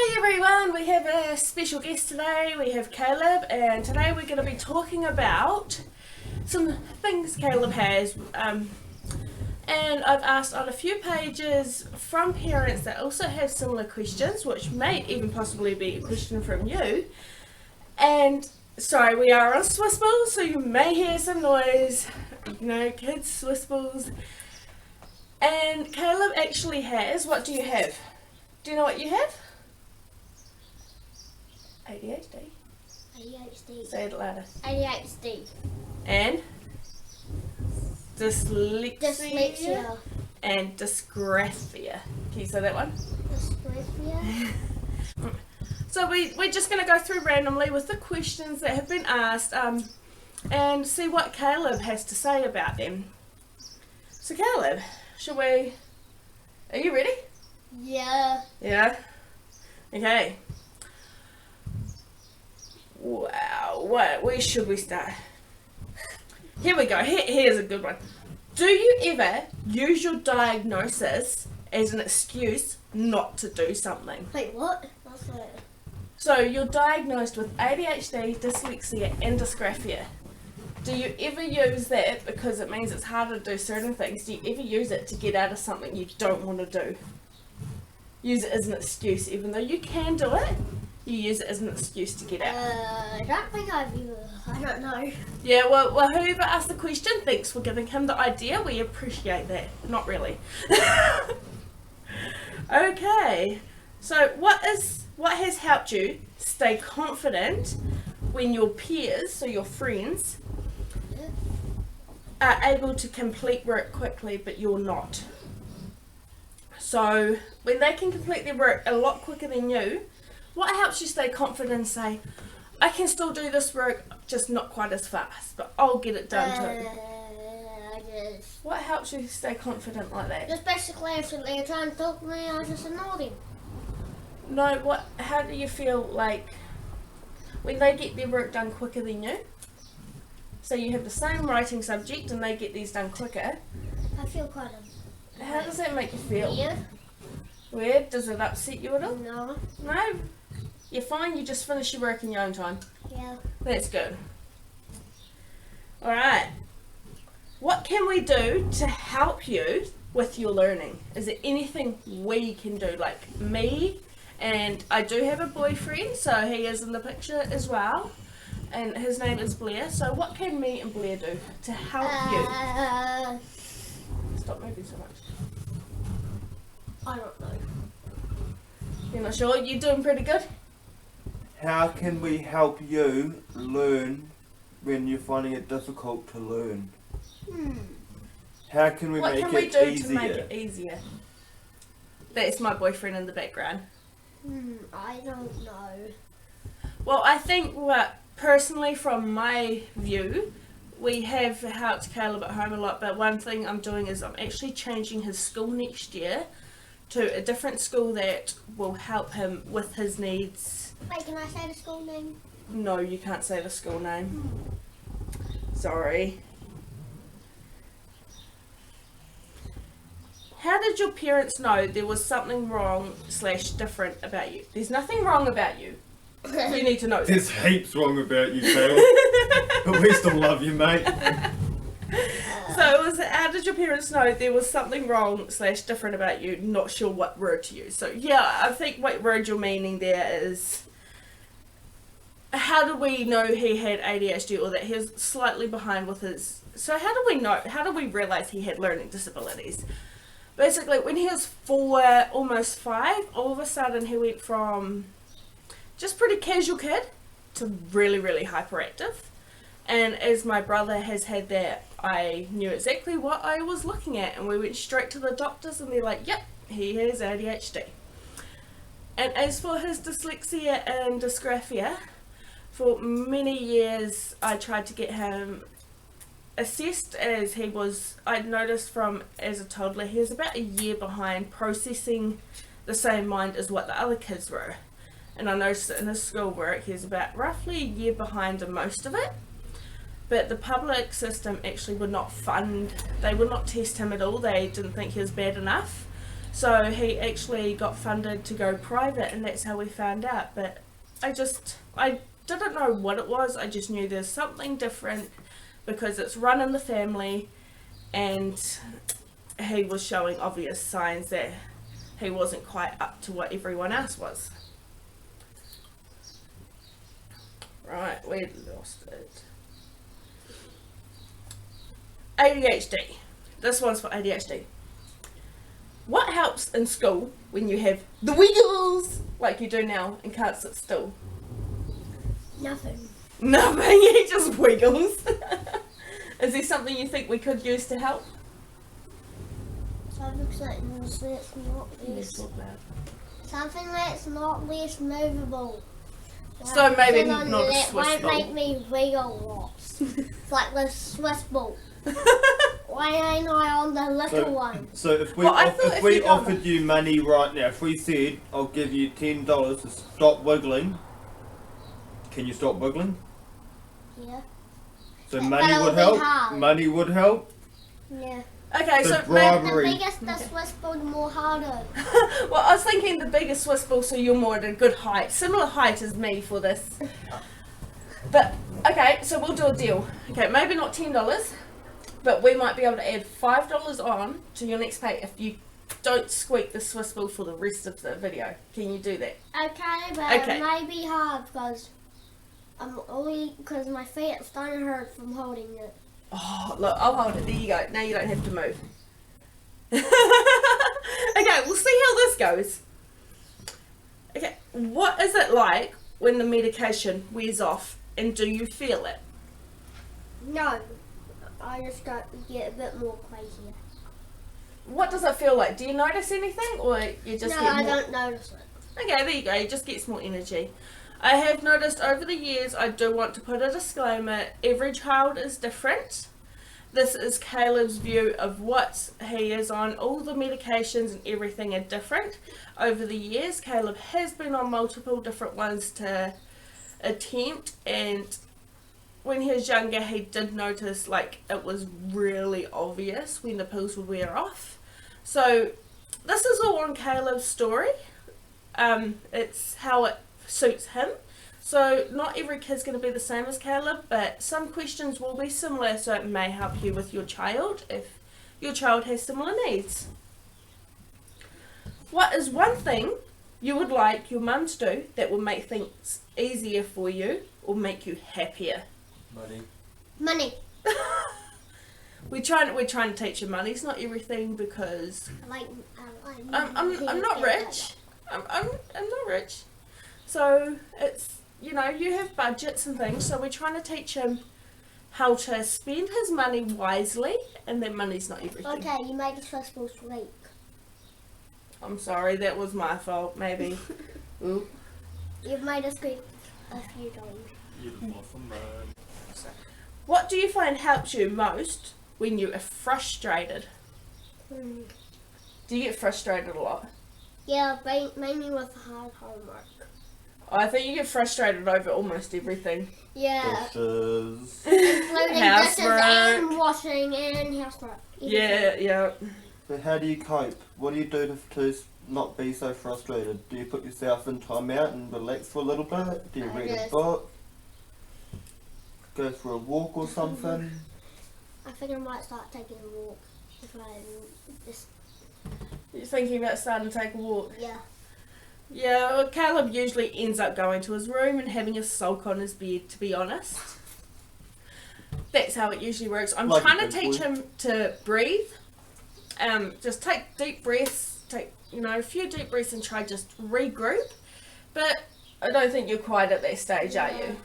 Hey everyone, we have a special guest today. We have Kaleb, and today we're going to be talking about some things Kaleb has. And I've asked on a few pages from parents that also have similar questions, which may even possibly be a question from you. And sorry, we are on Swissballs, so you may hear some noise, kids Swissballs. And Kaleb actually has, what do you have? Do you know what you have? ADHD. ADHD. Say it louder. ADHD. And dyslexia. Dyslexia. And dysgraphia. Can you say that one? Dysgraphia. So we're just going to go through randomly with the questions that have been asked and see what Kaleb has to say about them. So Kaleb, are you ready? Yeah. Yeah? Okay. Wow, where should we start? Here we go, here's a good one. Do you ever use your diagnosis as an excuse not to do something? Wait, what? What's that? So you're diagnosed with ADHD, dyslexia and dysgraphia. Do you ever use that because it means it's harder to do certain things? Do you ever use it to get out of something you don't want to do? Use it as an excuse, even though you can do it, you use it as an excuse to get out. I don't think I don't know. Yeah, well, whoever asked the question, thanks for giving him the idea. We appreciate that. Not really. Okay, so what has helped you stay confident when your peers, so your friends, are able to complete work quickly but you're not? So when they can complete their work a lot quicker than you, what helps you stay confident and say, I can still do this work, just not quite as fast, but I'll get it done too? What helps you stay confident like that? Just basically, if they're trying to talk to me, I just ignore them. No, how do you feel like when they get their work done quicker than you? So you have the same writing subject and they get these done quicker. I feel quite How does that make you feel? weird. Weird? Does it upset you at all? No. No? You're fine, you just finish your work in your own time. Yeah. That's good. Alright. What can we do to help you with your learning? Is there anything we can do? Like me, and I do have a boyfriend, so he is in the picture as well. And his name is Blair. So what can me and Blair do to help you? Stop moving so much. I don't know. You're not sure? You're doing pretty good? How can we help you learn when you're finding it difficult to learn? How can we What make can we it do easier? to make it easier? That's my boyfriend in the background. I don't know. Well, I think personally from my view, we have helped Kaleb at home a lot, but one thing I'm doing is I'm actually changing his school next year to a different school that will help him with his needs. Wait, can I say the school name? No, you can't say the school name. Sorry. How did your parents know there was something wrong / different about you? There's nothing wrong about you. You need to know that. There's heaps wrong about you, Kaleb. But we still love you, mate. So how did your parents know there was something wrong / different about you? Not sure what word to use. So yeah, I think what word you're meaning there is, how do we know he had ADHD or that he was slightly behind with his... So how do we know? How do we realise he had learning disabilities? Basically, when he was 4, almost 5, all of a sudden he went from just pretty casual kid to really, really hyperactive. And as my brother has had that, I knew exactly what I was looking at, and we went straight to the doctors and they're like, yep, he has ADHD. And as for his dyslexia and dysgraphia, for many years I tried to get him assessed, as he was, I'd noticed from as a toddler, he was about a year behind processing the same mind as what the other kids were. And I noticed that in his schoolwork he was about roughly a year behind in most of it. But the public system actually would not fund, they would not test him at all. They didn't think he was bad enough. So he actually got funded to go private, and that's how we found out. But I didn't know what it was. I just knew there's something different because it's run in the family, and he was showing obvious signs that he wasn't quite up to what everyone else was. Right, we lost it. ADHD. This one's for ADHD. What helps in school when you have the wiggles like you do now and can't sit still? Nothing. Nothing, he just wiggles. Is there something you think we could use to help? Something that's not Let's less. talk about it. Something that's not less movable. So maybe Something on not a that Swiss won't ball. make me wiggle lots. It's like the Swiss ball. Why ain't I on the little one? So if we Well, I thought if if we you done offered you money right now, if we said I'll give you $10 to stop wiggling, can you stop wiggling? Yeah. So But money it'll would be help. hard. Money would help. Yeah. Okay, So so bribe- The Robbery. biggest the Swiss ball, the more harder. well, I was thinking the bigger Swiss ball, so you're more at a good height, similar height as me for this. But okay, so we'll do a deal. Okay, maybe not $10, but we might be able to add $5 on to your next pay if you don't squeak the Swiss ball for the rest of the video. Can you do that? Okay, but Okay. it may be hard because my feet are starting to hurt from holding it. Oh, look, I'll hold it. There you go. Now you don't have to move. Okay, we'll see how this goes. Okay, what is it like when the medication wears off, and do you feel it? No, I just got to get a bit more crazy. What does it feel like? Do you notice anything, or you just No, get I more? don't notice it. Okay, there you go. It just gets more energy. I have noticed over the years, I do want to put a disclaimer, every child is different. This is Kaleb's view of what he is on. All the medications and everything are different. Over the years, Kaleb has been on multiple different ones to attempt, and when he was younger, he did notice like it was really obvious when the pills would wear off. So this is all on Kaleb's story. It's how it suits him. So not every kid's going to be the same as Kaleb, but some questions will be similar, so it may help you with your child if your child has similar needs. What is one thing you would like your mum to do that will make things easier for you or make you happier? Money. Money. We're trying to teach you money's not everything because I like I'm not rich. I'm not rich. So it's, you know, you have budgets and things, so we're trying to teach him how to spend his money wisely, and that money's not everything. Okay, you made the Swiss ball sleep. I'm sorry, that was my fault, maybe. Ooh. You've made us squeak a few times. You're awesome, man. What do you find helps you most when you are frustrated? Do you get frustrated a lot? Yeah, mainly with hard homework. I think you get frustrated over almost everything. Yeah, Dishes. including dishes Housework. and washing and housework. Yeah. So how do you cope? What do you do to not be so frustrated? Do you put yourself in time out and relax for a little bit? Do you read a Yes. book? Go for a walk or something? I think I might start taking a walk if I just You're thinking about starting to take a walk? yeah. Yeah, well, Kaleb usually ends up going to his room and having a sulk on his bed, to be honest. That's how it usually works. I'm Like a trying to big teach boy. him to breathe. Just take deep breaths, take, a few deep breaths and try just regroup. But I don't think you're quite at that stage, are you?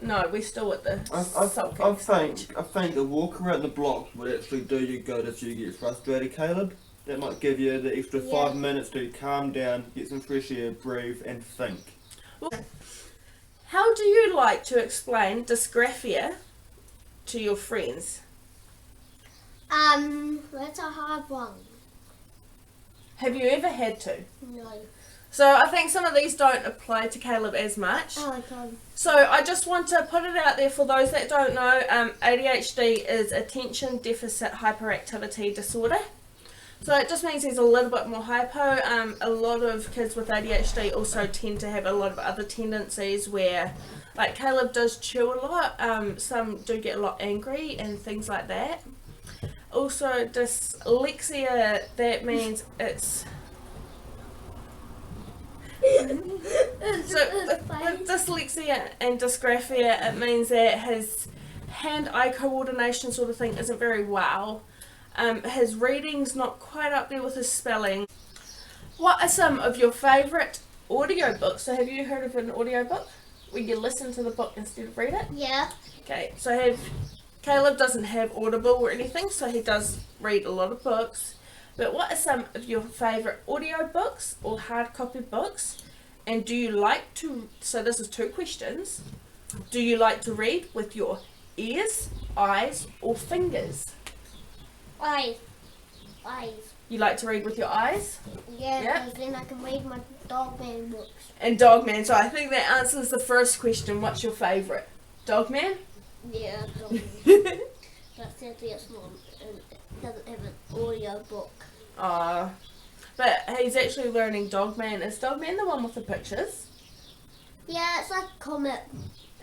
No, we're still at the sulking I stage. think a walk around the block would actually do you good if you get frustrated, Kaleb. That might give you the extra 5 minutes to calm down, get some fresh air, breathe and think. How do you like to explain dysgraphia to your friends? That's a hard one. Have you ever had to? No. So I think some of these don't apply to Kaleb as much. Oh, I can. So I just want to put it out there for those that don't know, ADHD is attention deficit hyperactivity disorder. So it just means he's a little bit more hypo. A lot of kids with ADHD also tend to have a lot of other tendencies where, like Kaleb does chew a lot, some do get a lot angry and things like that. Also dyslexia, that means it's... So with dyslexia and dysgraphia, it means that his hand-eye coordination sort of thing isn't very well. His reading's not quite up there with his spelling. What are some of your favourite audiobooks? So have you heard of an audiobook where you listen to the book instead of read it? Yeah. Okay, so Kaleb doesn't have Audible or anything, so he does read a lot of books. But what are some of your favourite audiobooks or hard copy books? And do you like to, so this is 2 questions. Do you like to read with your ears, eyes or fingers? Eyes. You like to read with your eyes? Yeah, Yep. because then I can read my Dogman books. And Dogman, so I think that answers the first question. What's your favourite? Dogman? Yeah, Dogman. But sadly it's not, it doesn't have an audio book. But he's actually learning Dogman. Is Dogman the one with the pictures? Yeah, it's like a comic.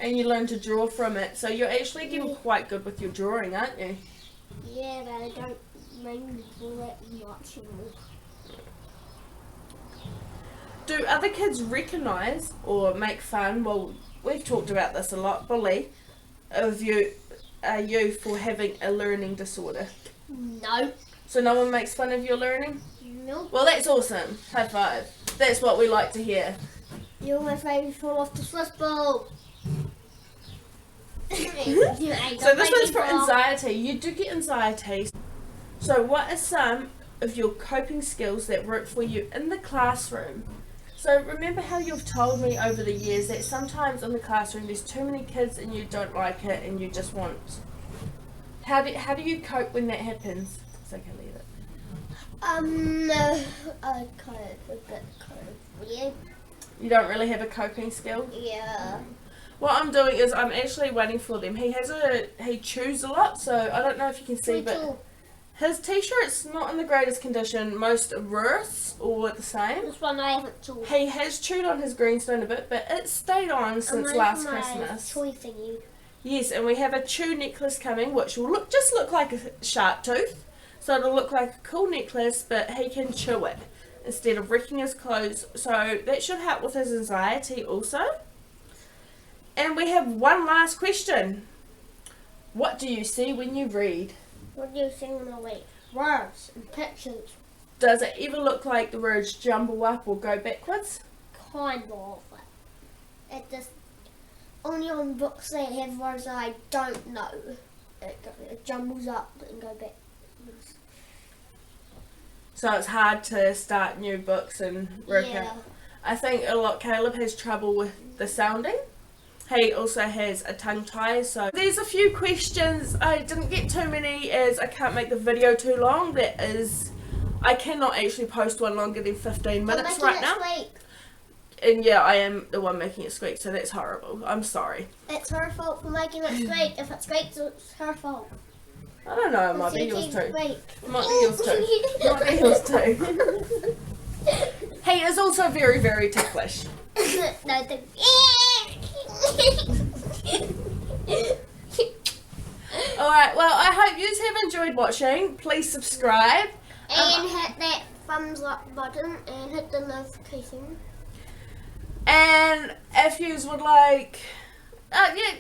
And you learn to draw from it, so you're actually getting quite good with your drawing, aren't you? Yeah, but I don't mainly do that much anymore. Do other kids recognise or make fun, well, we've talked about this a lot, bully, of you for having a learning disorder? No. So no one makes fun of your learning? No. Well, that's awesome. High five. That's what we like to hear. You're my favourite fall off the Swiss ball. So this one's for anxiety. You do get anxiety. So what are some of your coping skills that work for you in the classroom? So remember how you've told me over the years that sometimes in the classroom there's too many kids and you don't like it and you just want... How do you cope when that happens? It's okay, leave it. I cope a bit weird. You don't really have a coping skill? Yeah. What I'm doing is I'm actually waiting for them. He chews a lot, so I don't know if you can see, but his t-shirt's not in the greatest condition. Most are worse or the same. This one I haven't chewed. He has chewed on his greenstone a bit, but it's stayed on since last Christmas. Toy thingy. Yes, and we have a chew necklace coming, which will just look like a shark tooth. So it'll look like a cool necklace, but he can chew it instead of wrecking his clothes. So that should help with his anxiety also. And we have one last question. What do you see when you read? What do you see when I read? Words and pictures. Does it ever look like the words jumble up or go backwards? Kind of. It just only on books that have words that I don't know. It jumbles up and go backwards. So it's hard to start new books and work Yeah. out. I think a lot Kaleb has trouble with the sounding. He also has a tongue tie, so there's a few questions. I didn't get too many as I can't make the video too long. That is, I cannot actually post one longer than 15 minutes right now. Squeak. And yeah, I am the one making it squeak, so that's horrible. I'm sorry. It's her fault for making it squeak. If it squeaks, it's her fault. I don't know, it might be yours too. It might be yours too. It might be yours too. He is also very, very ticklish. No, Alright, well, I hope you have enjoyed watching. Please subscribe. and hit that thumbs up button and hit the notification. And if you would like,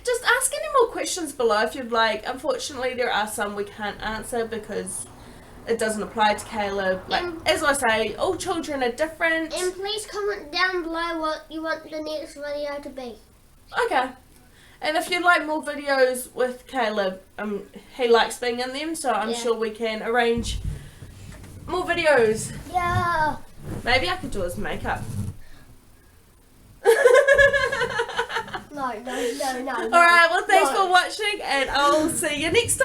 just ask any more questions below if you'd like. Unfortunately, there are some we can't answer because it doesn't apply to Kaleb. Like, as I say, all children are different. And please comment down below what you want the next video to be. Okay. And if you'd like more videos with Kaleb, he likes being in them, so I'm sure we can arrange more videos. Yeah. Maybe I could do his makeup. No. Alright, well thanks for watching and I'll see you next time.